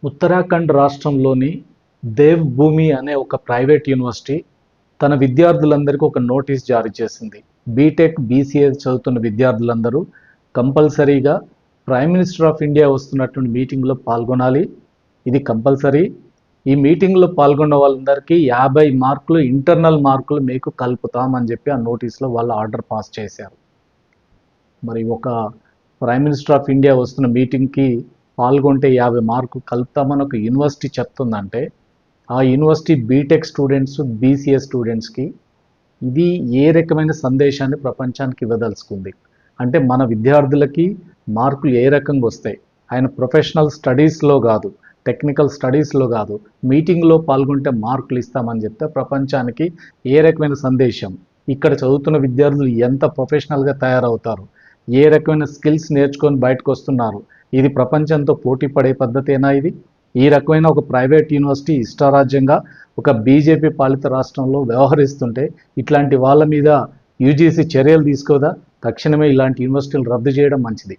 ఉత్తరాఖండ్ రాష్ట్రంలోని దేవ్ భూమి అనే ఒక ప్రైవేట్ యూనివర్సిటీ తన విద్యార్థులందరికీ ఒక నోటీస్ జారీ చేసింది. బీటెక్, బీసీఏ చదువుతున్న విద్యార్థులందరూ కంపల్సరీగా ప్రైమ్ మినిస్టర్ ఆఫ్ ఇండియా వస్తున్నటువంటి మీటింగ్లో పాల్గొనాలి. ఇది కంపల్సరీ. ఈ మీటింగ్లో పాల్గొన్న వాళ్ళందరికీ 50 మార్కులు ఇంటర్నల్ మార్కులు మీకు కలుపుతామని చెప్పి ఆ నోటీస్లో వాళ్ళు ఆర్డర్ పాస్ చేశారు. మరి ఒక ప్రైమ్ మినిస్టర్ ఆఫ్ ఇండియా వస్తున్న మీటింగ్కి పాల్గొంటే 50 మార్కులు కలుపుతామని ఒక యూనివర్సిటీ చెప్తుందంటే ఆ యూనివర్సిటీ బీటెక్ స్టూడెంట్స్, బీసీఏ స్టూడెంట్స్కి ఇది ఏ రకమైన సందేశాన్ని ప్రపంచానికి ఇవ్వదలుచుకుంది అంటే మన విద్యార్థులకి మార్కులు ఏ రకంగా వస్తాయి, ఆయన ప్రొఫెషనల్ స్టడీస్లో కాదు, టెక్నికల్ స్టడీస్లో కాదు, మీటింగ్లో పాల్గొంటే మార్కులు ఇస్తామని చెప్తే ప్రపంచానికి ఏ రకమైన సందేశం, ఇక్కడ చదువుతున్న విద్యార్థులు ఎంత ప్రొఫెషనల్గా తయారవుతారు, ఏ రకమైన స్కిల్స్ నేర్చుకొని బయటకు వస్తున్నారు, ఇది ప్రపంచంతో పోటీ పడే పద్ధతేనా ఇది? ఈ రకమైన ఒక ప్రైవేట్ యూనివర్సిటీ ఇష్టారాజ్యంగా ఒక బీజేపీ పాలిత రాష్ట్రంలో వ్యవహరిస్తుంటే ఇట్లాంటి వాళ్ళ మీద యూజీసీ చర్యలు తీసుకోదా? తక్షణమే ఇలాంటి యూనివర్సిటీలు రద్దు చేయడం మంచిది.